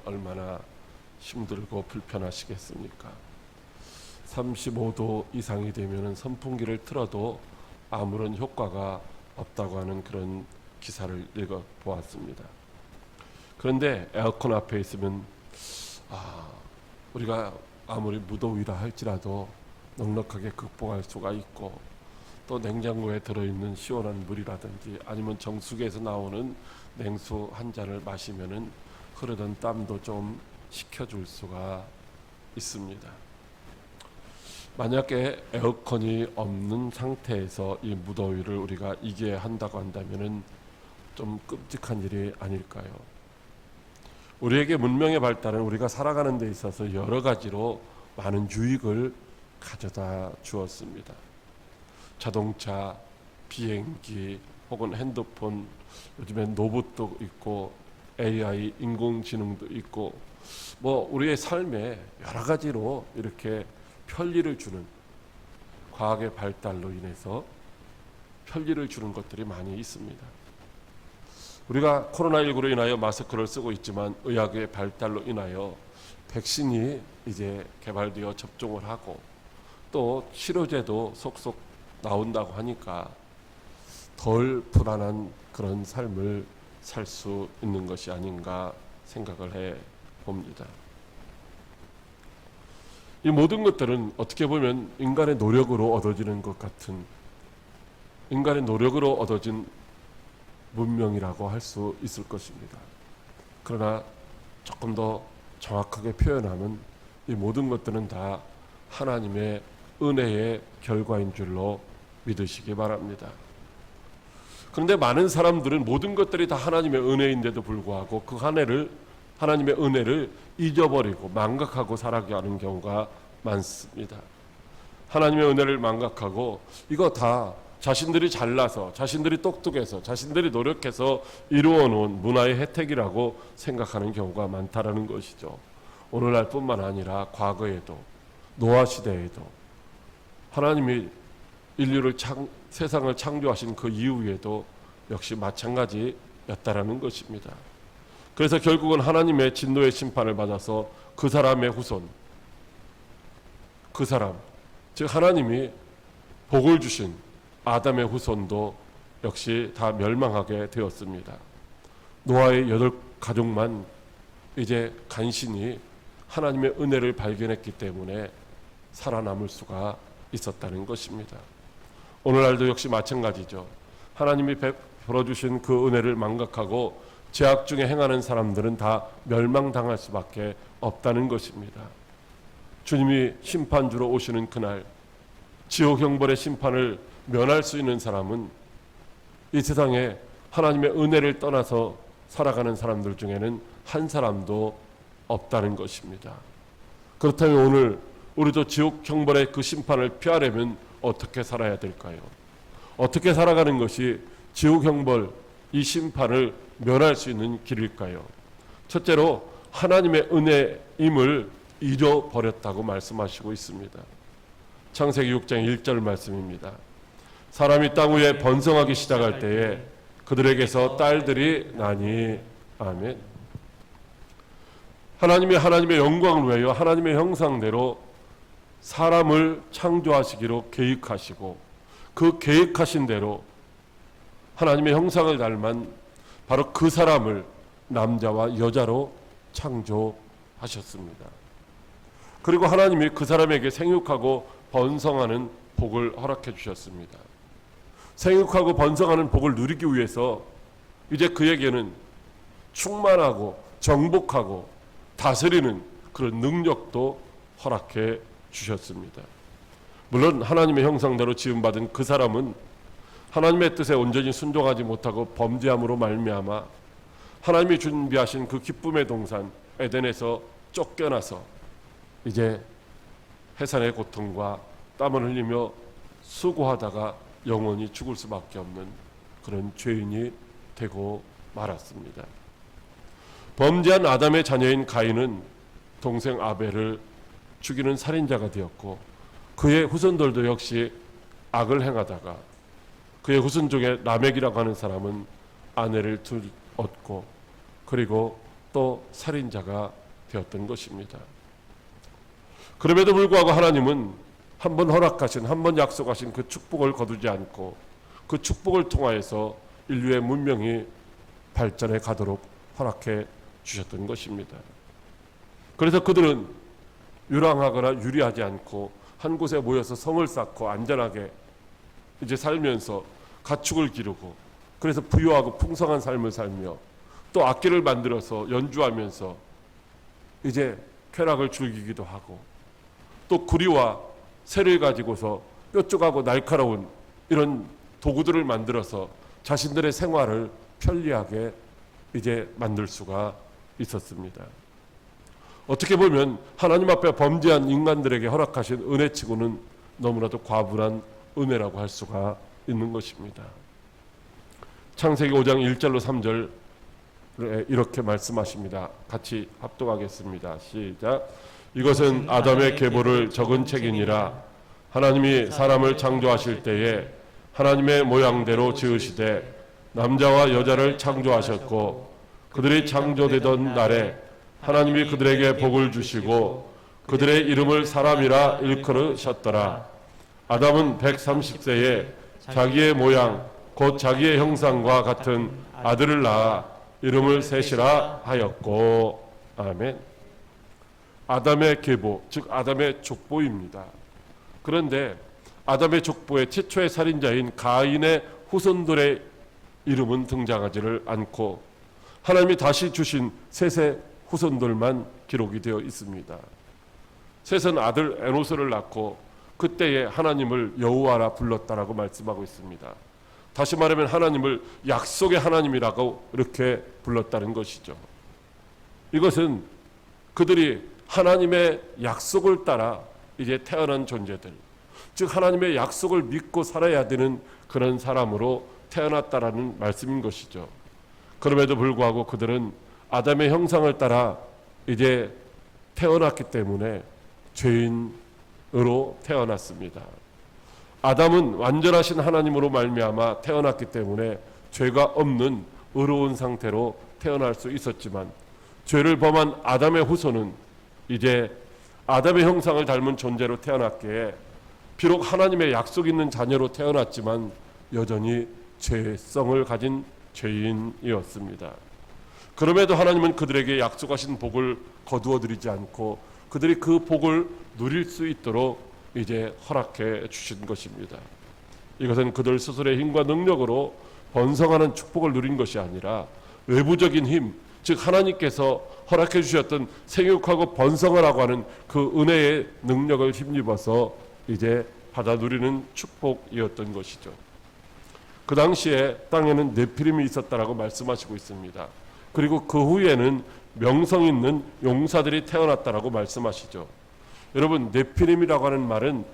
얼마나 힘들고 불편하시겠습니까? 35도 이상이 되면 선풍기를 틀어도 아무런 효과가 없다고 하는 그런 기사를 읽어보았습니다. 그런데 에어컨 앞에 있으면 우리가 아무리 무더위라 할지라도 넉넉하게 극복할 수가 있고, 또 냉장고에 들어있는 시원한 물이라든지 아니면 정수기에서 나오는 냉수 한 잔을 마시면은 흐르던 땀도 좀 식혀줄 수가 있습니다. 만약에 에어컨이 없는 상태에서 이 무더위를 우리가 이겨야 한다고 한다면은 좀 끔찍한 일이 아닐까요? 우리에게 문명의 발달은 우리가 살아가는 데 있어서 여러 가지로 많은 유익을 가져다 주었습니다. 자동차, 비행기, 혹은 핸드폰, 요즘엔 로봇도 있고 AI, 인공지능도 있고, 우리의 삶에 여러 가지로 이렇게 편리를 주는, 과학의 발달로 인해서 편리를 주는 것들이 많이 있습니다. 우리가 코로나19로 인하여 마스크를 쓰고 있지만 의학의 발달로 인하여 백신이 이제 개발되어 접종을 하고 또 치료제도 속속 나온다고 하니까 덜 불안한 그런 삶을 살 수 있는 것이 아닌가 생각을 해 봅니다. 이 모든 것들은 어떻게 보면 인간의 노력으로 얻어지는 것 같은, 인간의 노력으로 얻어진 문명이라고 할 수 있을 것입니다. 그러나 조금 더 정확하게 표현하면 이 모든 것들은 다 하나님의 은혜의 결과인 줄로 믿으시기 바랍니다. 그런데 많은 사람들은 모든 것들이 다 하나님의 은혜인데도 불구하고 그 하나님의 은혜를 잊어버리고 망각하고 살아가는 경우가 많습니다. 하나님의 은혜를 망각하고 이거 다 자신들이 잘나서, 자신들이 똑똑해서, 자신들이 노력해서 이루어놓은 문화의 혜택이라고 생각하는 경우가 많다라는 것이죠. 오늘날뿐만 아니라 과거에도, 노아 시대에도 하나님이 인류를 세상을 창조하신 그 이후에도 역시 마찬가지였다라는 것입니다. 그래서 결국은 하나님의 진노의 심판을 받아서 그 사람의 후손, 그 사람, 즉 하나님이 복을 주신 아담의 후손도 역시 다 멸망하게 되었습니다. 노아의 8가족만 이제 간신히 하나님의 은혜를 발견했기 때문에 살아남을 수가 있었다는 것입니다. 오늘날도 역시 마찬가지죠. 하나님이 베풀어 주신 그 은혜를 망각하고 죄악 중에 행하는 사람들은 다 멸망당할 수밖에 없다는 것입니다. 주님이 심판주로 오시는 그날, 지옥 형벌의 심판을 면할 수 있는 사람은 이 세상에 하나님의 은혜를 떠나서 살아가는 사람들 중에는 한 사람도 없다는 것입니다. 그렇다면 오늘 우리도 지옥 형벌의 그 심판을 피하려면 어떻게 살아야 될까요? 어떻게 살아가는 것이 지옥 형벌, 이 심판을 면할 수 있는 길일까요? 첫째로 하나님의 은혜임을 잃어버렸다고 말씀하시고 있습니다. 창세기 6장 1절 말씀입니다. 사람이 땅 위에 번성하기 시작할 때에 그들에게서 딸들이 나니. 아멘. 하나님이 하나님의 영광을 위하여 하나님의 형상대로 사람을 창조하시기로 계획하시고 그 계획하신 대로 하나님의 형상을 닮은 바로 그 사람을 남자와 여자로 창조하셨습니다. 그리고 하나님이 그 사람에게 생육하고 번성하는 복을 허락해 주셨습니다. 생육하고 번성하는 복을 누리기 위해서 이제 그에게는 충만하고 정복하고 다스리는 그런 능력도 허락해 주셨습니다. 물론 하나님의 형상대로 지음받은 그 사람은 하나님의 뜻에 온전히 순종하지 못하고 범죄함으로 말미암아 하나님이 준비하신 그 기쁨의 동산 에덴에서 쫓겨나서 이제 해산의 고통과 땀을 흘리며 수고하다가 영원히 죽을 수밖에 없는 그런 죄인이 되고 말았습니다. 범죄한 아담의 자녀인 가인은 동생 아벨을 죽이는 살인자가 되었고 그의 후손들도 역시 악을 행하다가 그의 후손 중에 라멕이라고 하는 사람은 아내를 얻고 그리고 또 살인자가 되었던 것입니다. 그럼에도 불구하고 하나님은 한 번 허락하신, 한 번 약속하신 그 축복을 거두지 않고 그 축복을 통하여서 인류의 문명이 발전해 가도록 허락해 주셨던 것입니다. 그래서 그들은 유랑하거나 유리하지 않고 한 곳에 모여서 성을 쌓고 안전하게 이제 살면서 가축을 기르고, 그래서 부유하고 풍성한 삶을 살며 또 악기를 만들어서 연주하면서 이제 쾌락을 즐기기도 하고, 또 구리와 새를 가지고서 뾰족하고 날카로운 이런 도구들을 만들어서 자신들의 생활을 편리하게 이제 만들 수가 있었습니다. 어떻게 보면 하나님 앞에 범죄한 인간들에게 허락하신 은혜치고는 너무나도 과분한 은혜라고 할 수가 있는 것입니다. 창세기 5장 1절로 3절에 이렇게 말씀하십니다. 같이 합독하겠습니다. 시작. 이것은 아담의 계보를 적은 책이니라. 하나님이 사람을 창조하실 때에 하나님의 모양대로 지으시되 남자와 여자를 창조하셨고, 그들이 창조되던 날에 하나님이 그들에게 복을 주시고 그들의 이름을 사람이라 일컬으셨더라. 아담은 130세에 자기의 모양 곧 자기의 형상과 같은 아들을 낳아 이름을 셋이라 하였고. 아멘. 아담의 계보, 즉 아담의 족보입니다. 그런데 아담의 족보의 최초의 살인자인 가인의 후손들의 이름은 등장하지를 않고 하나님이 다시 주신 셋의 후손들만 기록이 되어 있습니다. 셋은 아들 에노스를 낳고 그때에 하나님을 여호와라 불렀다라고 말씀하고 있습니다. 다시 말하면 하나님을 약속의 하나님이라고 이렇게 불렀다는 것이죠. 이것은 그들이 하나님의 약속을 따라 이제 태어난 존재들, 즉 하나님의 약속을 믿고 살아야 되는 그런 사람으로 태어났다라는 말씀인 것이죠. 그럼에도 불구하고 그들은 아담의 형상을 따라 이제 태어났기 때문에 죄인으로 태어났습니다. 아담은 완전하신 하나님으로 말미암아 태어났기 때문에 죄가 없는 의로운 상태로 태어날 수 있었지만, 죄를 범한 아담의 후손은 이제 아담의 형상을 닮은 존재로 태어났기에 비록 하나님의 약속 있는 자녀로 태어났지만 여전히 죄성을 가진 죄인이었습니다. 그럼에도 하나님은 그들에게 약속하신 복을 거두어 드리지 않고 그들이 그 복을 누릴 수 있도록 이제 허락해 주신 것입니다. 이것은 그들 스스로의 힘과 능력으로 번성하는 축복을 누린 것이 아니라 외부적인 힘, 즉 하나님께서 허락해 주셨던 생육하고 번성하라고 하는 그 은혜의 능력을 힘입어서 이제 받아 누리는 축복이었던 것이죠. 그 당시에 땅에는 네피림이 있었다라고 말씀하시고 있습니다. 그리고 그 후에는 명성 있는 용사들이 태어났다라고 말씀하시죠. 여러분, 네피림이라고 하는 말은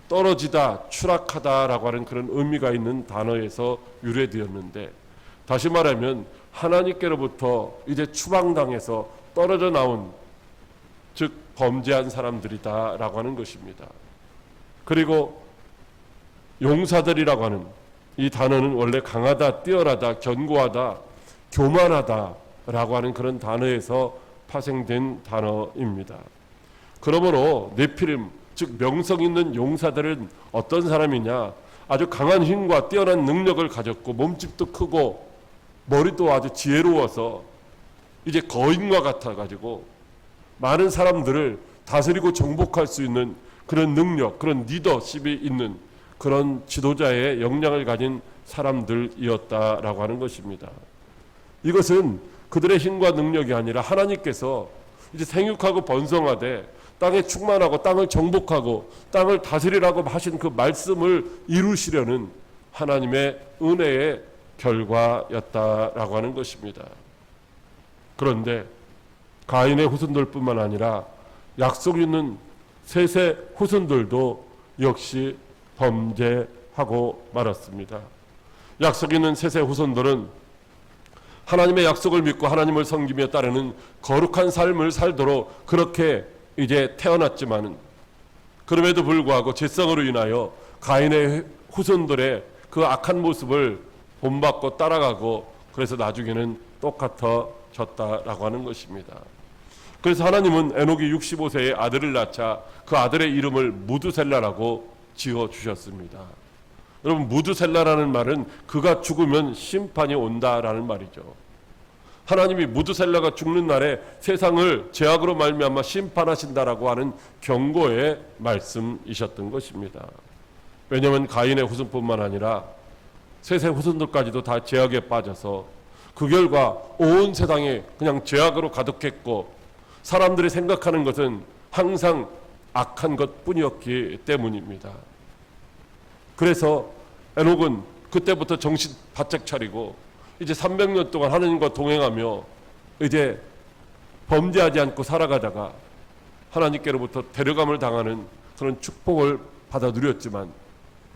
떨어지다, 추락하다라고 하는 그런 의미가 있는 단어에서 유래되었는데, 다시 말하면 하나님께로부터 이제 추방당해서 떨어져 나온, 즉 범죄한 사람들이다라고 하는 것입니다. 그리고 용사들이라고 하는 이 단어는 원래 강하다, 뛰어나다, 견고하다, 교만하다라고 하는 그런 단어에서 파생된 단어입니다. 그러므로 네피림, 즉 명성 있는 용사들은 어떤 사람이냐? 아주 강한 힘과 뛰어난 능력을 가졌고 몸집도 크고 머리도 아주 지혜로워서 이제 거인과 같아가지고 많은 사람들을 다스리고 정복할 수 있는 그런 능력, 그런 리더십이 있는 그런 지도자의 역량을 가진 사람들이었다라고 하는 것입니다. 이것은 그들의 힘과 능력이 아니라 하나님께서 이제 생육하고 번성하되 땅에 충만하고 땅을 정복하고 땅을 다스리라고 하신 그 말씀을 이루시려는 하나님의 은혜의 결과였다라고 하는 것입니다. 그런데 가인의 후손들뿐만 아니라 약속 있는 셋의 후손들도 역시 범죄하고 말았습니다. 약속 있는 셋의 후손들은 하나님의 약속을 믿고 하나님을 섬기며 따르는 거룩한 삶을 살도록 그렇게 이제 태어났지만은, 그럼에도 불구하고 죄성으로 인하여 가인의 후손들의 그 악한 모습을 본받고 따라가고, 그래서 나중에는 똑같아 지어졌다라고 하는 것입니다. 그래서 하나님은 에녹이 65세에 아들을 낳자 그 아들의 이름을 무드셀라라고 지어주셨습니다. 여러분, 무드셀라라는 말은 그가 죽으면 심판이 온다라는 말이죠. 하나님이 무드셀라가 죽는 날에 세상을 죄악으로 말미암아 심판하신다라고 하는 경고의 말씀이셨던 것입니다. 왜냐하면 가인의 후손뿐만 아니라 셋의 후손들까지도 다 죄악에 빠져서 그 결과 온 세상이 그냥 죄악으로 가득했고 사람들이 생각하는 것은 항상 악한 것뿐이었기 때문입니다. 그래서 에녹은 그때부터 정신 바짝 차리고 이제 300년 동안 하나님과 동행하며 이제 범죄하지 않고 살아가다가 하나님께로부터 데려감을 당하는 그런 축복을 받아 누렸지만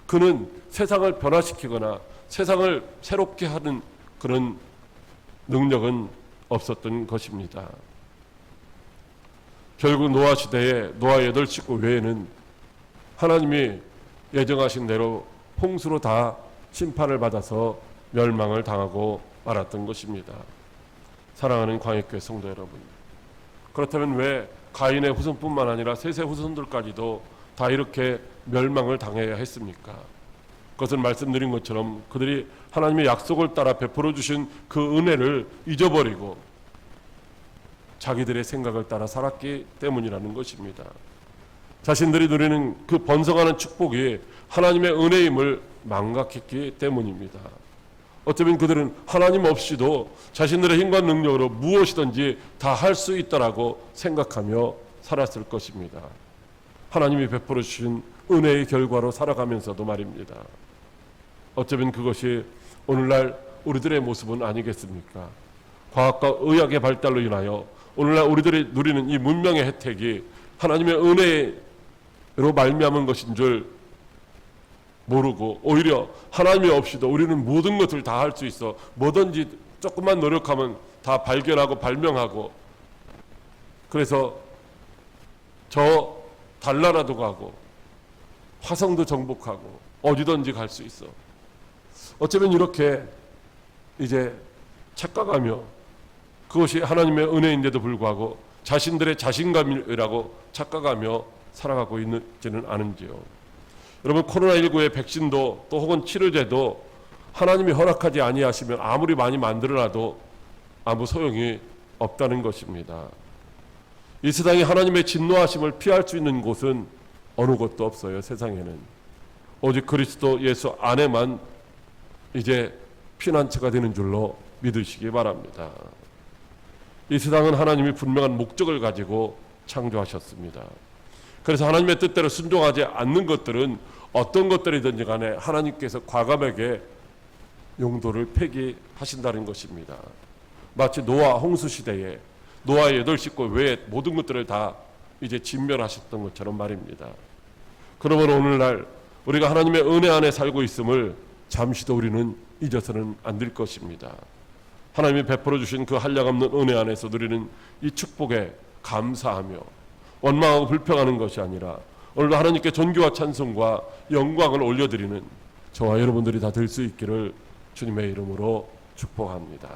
그는 세상을 변화시키거나 세상을 새롭게 하는 그런 능력은 없었던 것입니다. 결국 노아 시대에 노아 8식구 외에는 하나님이 예정하신 대로 홍수로 다 심판을 받아서 멸망을 당하고 말았던 것입니다. 사랑하는 광역교회 성도 여러분, 그렇다면 왜 가인의 후손뿐만 아니라 셋의 후손들까지도 다 이렇게 멸망을 당해야 했습니까? 그것은 말씀드린 것처럼 그들이 하나님의 약속을 따라 베풀어 주신 그 은혜를 잊어버리고 자기들의 생각을 따라 살았기 때문이라는 것입니다. 자신들이 누리는 그 번성하는 축복이 하나님의 은혜임을 망각했기 때문입니다. 어쩌면 그들은 하나님 없이도 자신들의 힘과 능력으로 무엇이든지 다 할 수 있다라고 생각하며 살았을 것입니다. 하나님이 베풀어 주신 은혜의 결과로 살아가면서도 말입니다. 어쩌면 그것이 오늘날 우리들의 모습은 아니겠습니까? 과학과 의학의 발달로 인하여 오늘날 우리들이 누리는 이 문명의 혜택이 하나님의 은혜로 말미암은 것인 줄 모르고 오히려 하나님이 없이도 우리는 모든 것을 다 할 수 있어 뭐든지 조금만 노력하면 다 발견하고 발명하고 그래서 저 달나라도 가고 화성도 정복하고 어디든지 갈 수 있어. 어쩌면 이렇게 이제 착각하며 그것이 하나님의 은혜인데도 불구하고 자신들의 자신감이라고 착각하며 살아가고 있지는 않은지요. 여러분, 코로나19의 백신도 또 혹은 치료제도 하나님이 허락하지 아니하시면 아무리 많이 만들어놔도 아무 소용이 없다는 것입니다. 이 세상에 하나님의 진노하심을 피할 수 있는 곳은 어느 곳도 없어요. 세상에는 오직 그리스도 예수 안에만 이제 피난처가 되는 줄로 믿으시기 바랍니다. 이 세상은 하나님이 분명한 목적을 가지고 창조하셨습니다. 그래서 하나님의 뜻대로 순종하지 않는 것들은 어떤 것들이든지 간에 하나님께서 과감하게 용도를 폐기하신다는 것입니다. 마치 노아 홍수 시대에 노아의 8식구 외에 모든 것들을 다 이제 진멸하셨던 것처럼 말입니다. 그러므로 오늘날 우리가 하나님의 은혜 안에 살고 있음을 잠시도 우리는 잊어서는 안 될 것입니다. 하나님이 베풀어 주신 그 한량없는 은혜 안에서 누리는 이 축복에 감사하며 원망하고 불평하는 것이 아니라 오늘도 하나님께 존귀와 찬송과 영광을 올려드리는 저와 여러분들이 다 될 수 있기를 주님의 이름으로 축복합니다.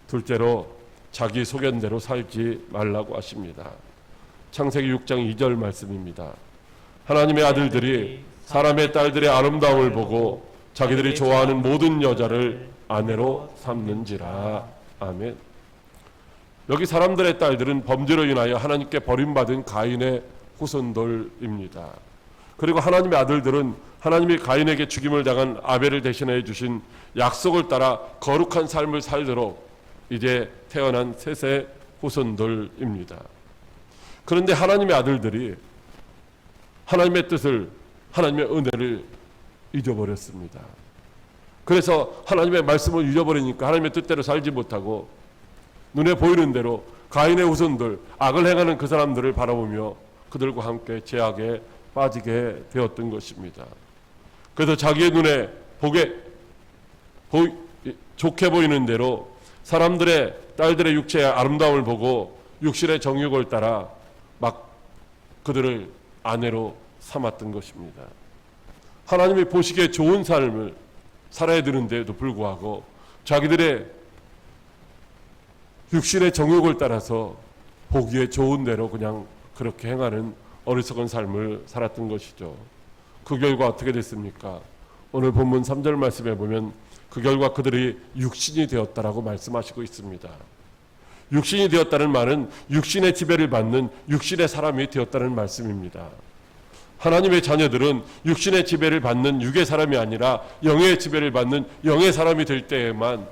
둘째로 자기 소견대로 살지 말라고 하십니다. 창세기 6장 2절 말씀입니다. 하나님의 아들들이 사람의 딸들의 아름다움을 보고 자기들이 좋아하는 모든 여자를 아내로 삼는지라. 아멘. 여기 사람들의 딸들은 범죄로 인하여 하나님께 버림받은 가인의 후손들입니다. 그리고 하나님의 아들들은 하나님이 가인에게 죽임을 당한 아벨을 대신해 주신 약속을 따라 거룩한 삶을 살도록 이제 태어난 셋의 후손들입니다. 그런데 하나님의 아들들이 하나님의 뜻을, 하나님의 은혜를 잊어버렸습니다. 그래서 하나님의 말씀을 잊어버리니까 하나님의 뜻대로 살지 못하고 눈에 보이는 대로 가인의 후손들, 악을 행하는 그 사람들을 바라보며 그들과 함께 죄악에 빠지게 되었던 것입니다. 그래서 자기의 눈에 좋게 보이는 대로 사람들의 딸들의 육체의 아름다움을 보고 육신의 정욕을 따라 막 그들을 아내로 삼았던 것입니다. 하나님이 보시기에 좋은 삶을 살아야 되는데도 불구하고 자기들의 육신의 정욕을 따라서 보기에 좋은 대로 그냥 그렇게 행하는 어리석은 삶을 살았던 것이죠. 그 결과 어떻게 됐습니까? 오늘 본문 3절 말씀에 보면 그 결과 그들이 육신이 되었다라고 말씀하시고 있습니다. 육신이 되었다는 말은 육신의 지배를 받는 육신의 사람이 되었다는 말씀입니다. 하나님의 자녀들은 육신의 지배를 받는 육의 사람이 아니라 영의 지배를 받는 영의 사람이 될 때에만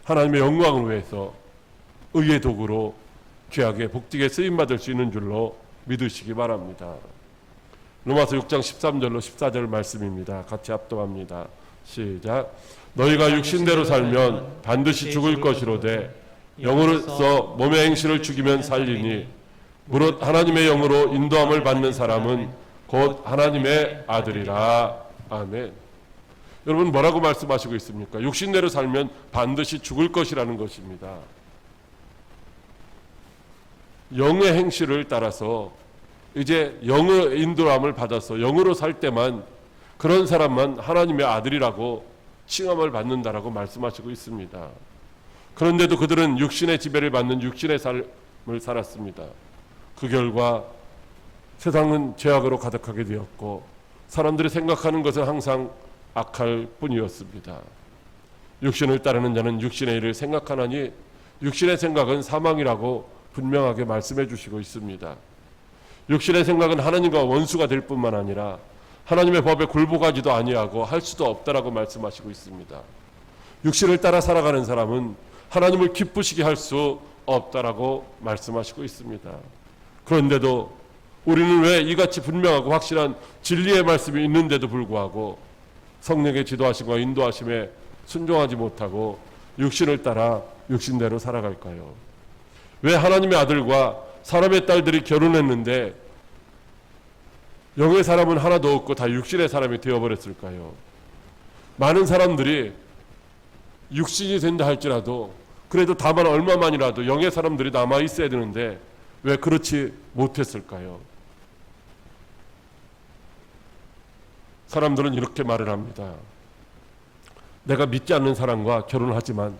하나님의 영광을 위해서 의의 도구로 귀하게 복되게 쓰임받을 수 있는 줄로 믿으시기 바랍니다. 로마서 6장 13절로 14절 말씀입니다. 같이 합독합니다. 시작. 너희가 육신대로 살면 반드시 죽을 것이로되 영으로서 몸의 행실을 죽이면 살리니 무릇 하나님의 영으로 인도함을 받는 사람은 곧 하나님의 아들이라. 아멘. 여러분 뭐라고 말씀하시고 있습니까? 육신대로 살면 반드시 죽을 것이라는 것입니다. 영의 행실을 따라서 이제 영의 인도함을 받아서 영으로 살 때만 그런 사람만 하나님의 아들이라고 칭함을 받는다라고 말씀하시고 있습니다. 그런데도 그들은 육신의 지배를 받는 육신의 삶을 살았습니다. 그 결과 세상은 죄악으로 가득하게 되었고 사람들이 생각하는 것은 항상 악할 뿐이었습니다. 육신을 따르는 자는 육신의 일을 생각하나니 육신의 생각은 사망이라고 분명하게 말씀해 주시고 있습니다. 육신의 생각은 하나님과 원수가 될 뿐만 아니라 하나님의 법에 굴복하지도 아니하고 할 수도 없다라고 말씀하시고 있습니다. 육신을 따라 살아가는 사람은 하나님을 기쁘시게 할 수 없다라고 말씀하시고 있습니다. 그런데도 우리는 왜 이같이 분명하고 확실한 진리의 말씀이 있는데도 불구하고 성령의 지도하심과 인도하심에 순종하지 못하고 육신을 따라 육신대로 살아갈까요? 왜 하나님의 아들과 사람의 딸들이 결혼했는데 영의 사람은 하나도 없고 다 육신의 사람이 되어버렸을까요? 많은 사람들이 육신이 된다 할지라도 그래도 다만 얼마만이라도 영의 사람들이 남아 있어야 되는데 왜 그렇지 못했을까요? 사람들은 이렇게 말을 합니다. 내가 믿지 않는 사람과 결혼하지만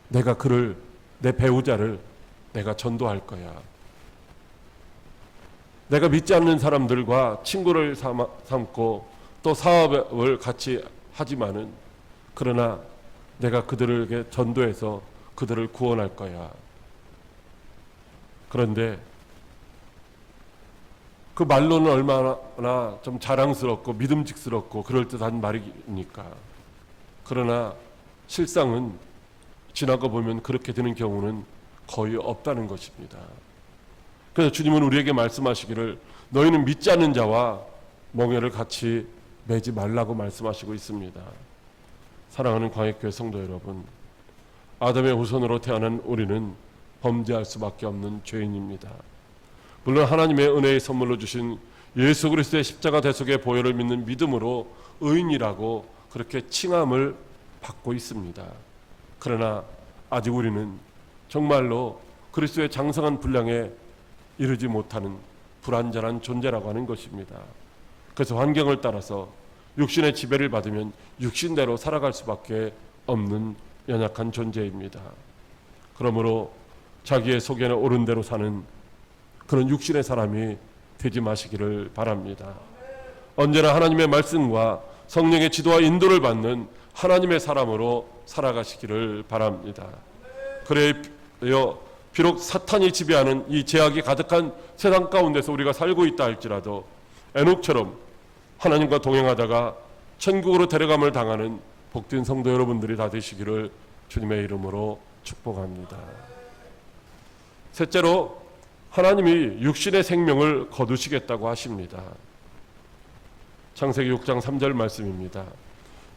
내가 그를, 내 배우자를 내가 전도할 거야. 내가 믿지 않는 사람들과 친구를 삼고 또 사업을 같이 하지만은 그러나 내가 그들에게 전도해서 그들을 구원할 거야. 그런데 그 말로는 얼마나 좀 자랑스럽고 믿음직스럽고 그럴듯한 말이니까. 그러나 실상은 지나가 보면 그렇게 되는 경우는 거의 없다는 것입니다. 그래서 주님은 우리에게 말씀하시기를 너희는 믿지 않는 자와 멍에를 같이 매지 말라고 말씀하시고 있습니다. 사랑하는 광역교회 성도 여러분, 아담의 후손으로 태어난 우리는 범죄할 수밖에 없는 죄인입니다. 물론 하나님의 은혜의 선물로 주신 예수 그리스도의 십자가 대속의 보혈을 믿는 믿음으로 의인이라고 그렇게 칭함을 받고 있습니다. 그러나 아직 우리는 정말로 그리스도의 장성한 분량에 이르지 못하는 불완전한 존재라고 하는 것입니다. 그래서 환경을 따라서 육신의 지배를 받으면 육신대로 살아갈 수밖에 없는 연약한 존재입니다. 그러므로 자기의 속에는 옳은 대로 사는 그런 육신의 사람이 되지 마시기를 바랍니다. 언제나 하나님의 말씀과 성령의 지도와 인도를 받는 하나님의 사람으로 살아가시기를 바랍니다. 그래야 비록 사탄이 지배하는 이 죄악이 가득한 세상 가운데서 우리가 살고 있다 할지라도 에녹처럼 하나님과 동행하다가 천국으로 데려감을 당하는 복된 성도 여러분들이 다 되시기를 주님의 이름으로 축복합니다. 셋째로 하나님이 육신의 생명을 거두시겠다고 하십니다. 창세기 6장 3절 말씀입니다.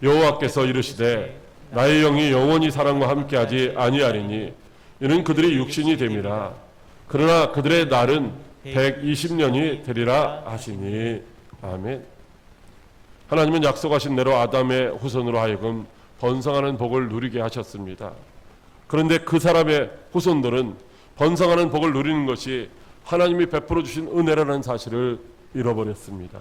여호와께서 이르시되 나의 영이 영원히 사람과 함께하지 아니하리니 이는 그들이 육신이 됨이라. 그러나 그들의 날은 120년이 되리라 하시니. 아멘. 하나님은 약속하신 대로 아담의 후손으로 하여금 번성하는 복을 누리게 하셨습니다. 그런데 그 사람의 후손들은 번성하는 복을 누리는 것이 하나님이 베풀어 주신 은혜라는 사실을 잃어버렸습니다.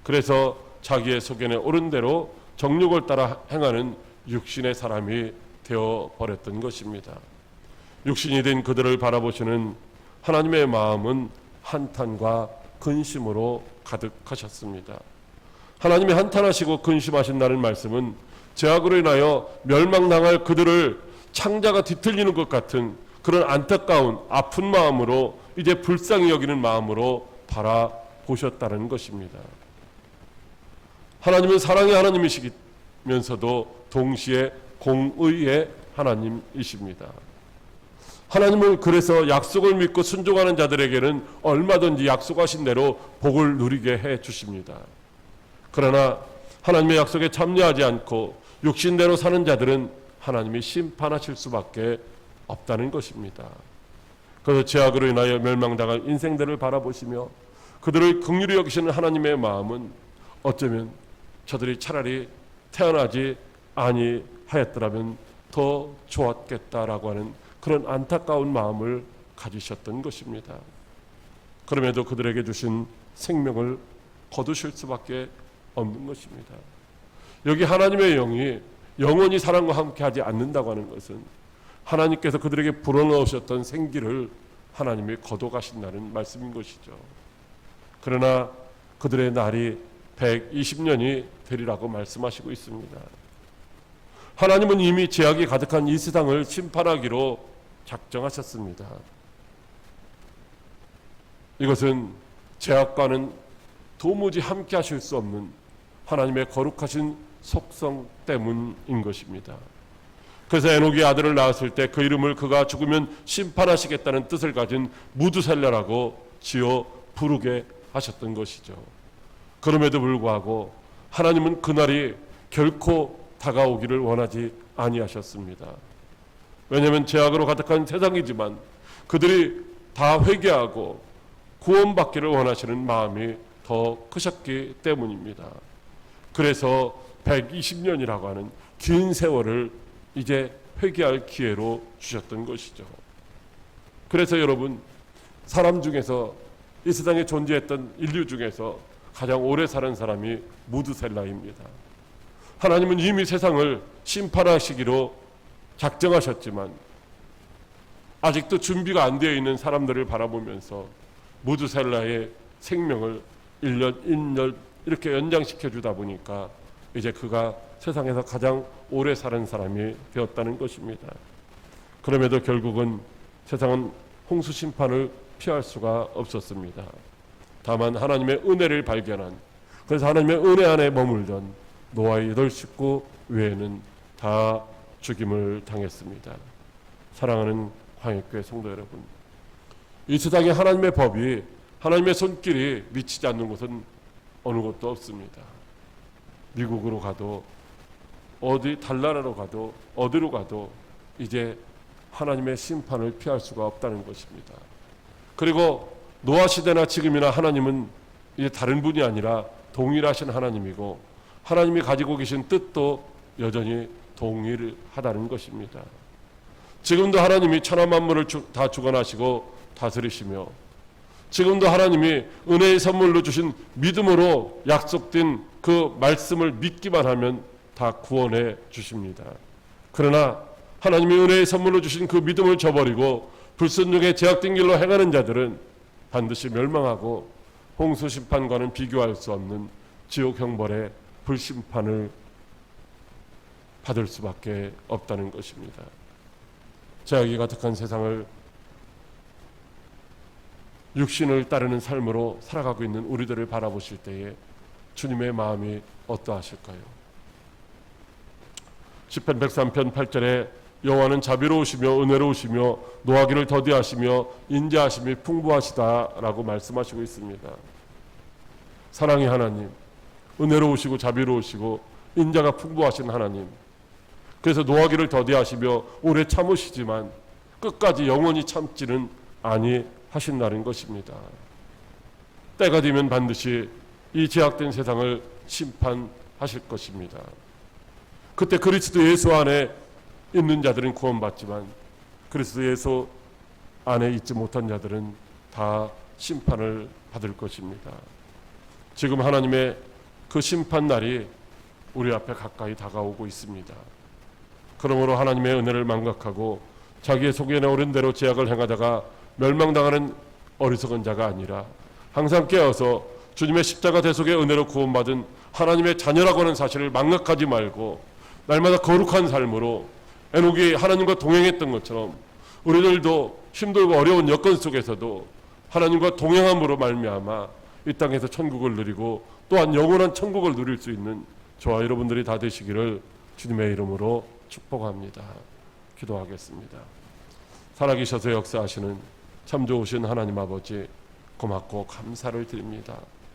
그래서 자기의 소견에 옳은 대로 정욕을 따라 행하는 육신의 사람이 되어버렸던 것입니다. 육신이 된 그들을 바라보시는 하나님의 마음은 한탄과 근심으로 가득하셨습니다. 하나님이 한탄하시고 근심하신다는 말씀은 죄악으로 인하여 멸망당할 그들을 창자가 뒤틀리는 것 같은 그런 안타까운 아픈 마음으로, 이제 불쌍히 여기는 마음으로 바라보셨다는 것입니다. 하나님은 사랑의 하나님이시면서도 동시에 공의의 하나님이십니다. 하나님은 그래서 약속을 믿고 순종하는 자들에게는 얼마든지 약속하신 대로 복을 누리게 해 주십니다. 그러나 하나님의 약속에 참여하지 않고 육신대로 사는 자들은 하나님이 심판하실 수밖에 없다는 것입니다. 그래서 죄악으로 인하여 멸망당할 인생들을 바라보시며 그들을 긍휼히 여기시는 하나님의 마음은 어쩌면 저들이 차라리 태어나지 아니하였더라면 더 좋았겠다라고 하는 그런 안타까운 마음을 가지셨던 것입니다. 그럼에도 그들에게 주신 생명을 거두실 수밖에 없는 것입니다. 여기 하나님의 영이 영원히 사람과 함께 하지 않는다고 하는 것은 하나님께서 그들에게 불어넣으셨던 생기를 하나님이 거둬가신다는 말씀인 것이죠. 그러나 그들의 날이 120년이 되리라고 말씀하시고 있습니다. 하나님은 이미 죄악이 가득한 이 세상을 심판하기로 작정하셨습니다. 이것은 죄악과는 도무지 함께 하실 수 없는 하나님의 거룩하신 속성 때문인 것입니다. 그래서 에녹이 아들을 낳았을 때 그 이름을 그가 죽으면 심판하시겠다는 뜻을 가진 무두셀라라고 지어 부르게 하셨던 것이죠. 그럼에도 불구하고 하나님은 그날이 결코 다가오기를 원하지 아니하셨습니다. 왜냐하면 죄악으로 가득한 세상이지만 그들이 다 회개하고 구원받기를 원하시는 마음이 더 크셨기 때문입니다. 그래서 120년이라고 하는 긴 세월을 이제 회개할 기회로 주셨던 것이죠. 그래서 여러분, 사람 중에서, 이 세상에 존재했던 인류 중에서 가장 오래 사는 사람이 무두셀라입니다. 하나님은 이미 세상을 심판하시기로 작정하셨지만 아직도 준비가 안 되어 있는 사람들을 바라보면서 무두셀라의 생명을 1년, 1년 이렇게 연장시켜 주다 보니까 이제 그가 세상에서 가장 오래 사는 사람이 되었다는 것입니다. 그럼에도 결국은 세상은 홍수 심판을 피할 수가 없었습니다. 다만 하나님의 은혜를 발견한, 그래서 하나님의 은혜 안에 머물던 노아의 8식구 외에는 다 죽임을 당했습니다. 사랑하는 광역교회 성도 여러분, 이 세상에 하나님의 법이, 하나님의 손길이 미치지 않는 곳은 어느 곳도 없습니다. 미국으로 가도 어디 달나라로 가도 어디로 가도 이제 하나님의 심판을 피할 수가 없다는 것입니다. 그리고 노아 시대나 지금이나 하나님은 이제 다른 분이 아니라 동일하신 하나님이고 하나님이 가지고 계신 뜻도 여전히 동일하다는 것입니다. 지금도 하나님이 천하 만물을 다 주관하시고 다스리시며 지금도 하나님이 은혜의 선물로 주신 믿음으로 약속된 그 말씀을 믿기만 하면 다 구원해 주십니다. 그러나 하나님이 은혜의 선물로 주신 그 믿음을 저버리고 불순종의 죄악된 길로 행하는 자들은 반드시 멸망하고 홍수 심판과는 비교할 수 없는 지옥 형벌의 불심판을 받을 수밖에 없다는 것입니다. 죄악이 가득한 세상을 육신을 따르는 삶으로 살아가고 있는 우리들을 바라보실 때에 주님의 마음이 어떠하실까요? 시편 103편 8절에 여호와는 자비로우시며 은혜로우시며 노하기를 더디하시며 인자하심이 풍부하시다라고 말씀하시고 있습니다. 사랑의 하나님, 은혜로우시고 자비로우시고 인자가 풍부하신 하나님, 그래서 노하기를 더디하시며 오래 참으시지만 끝까지 영원히 참지는 아니하신다는 것입니다. 때가 되면 반드시 이 죄악된 세상을 심판하실 것입니다. 그때 그리스도 예수 안에 있는 자들은 구원받지만 그리스도 예수 안에 있지 못한 자들은 다 심판을 받을 것입니다. 지금 하나님의 그 심판 날이 우리 앞에 가까이 다가오고 있습니다. 그러므로 하나님의 은혜를 망각하고 자기의 속에 오른 대로 죄악을 행하다가 멸망당하는 어리석은 자가 아니라 항상 깨어서 주님의 십자가 대속의 은혜로 구원받은 하나님의 자녀라고 하는 사실을 망각하지 말고 날마다 거룩한 삶으로 에녹이 하나님과 동행했던 것처럼 우리들도 힘들고 어려운 여건 속에서도 하나님과 동행함으로 말미암아 이 땅에서 천국을 누리고 또한 영원한 천국을 누릴 수 있는 저와 여러분들이 다 되시기를 주님의 이름으로 축복합니다. 기도하겠습니다. 살아계셔서 역사하시는 참 좋으신 하나님 아버지, 고맙고 감사를 드립니다.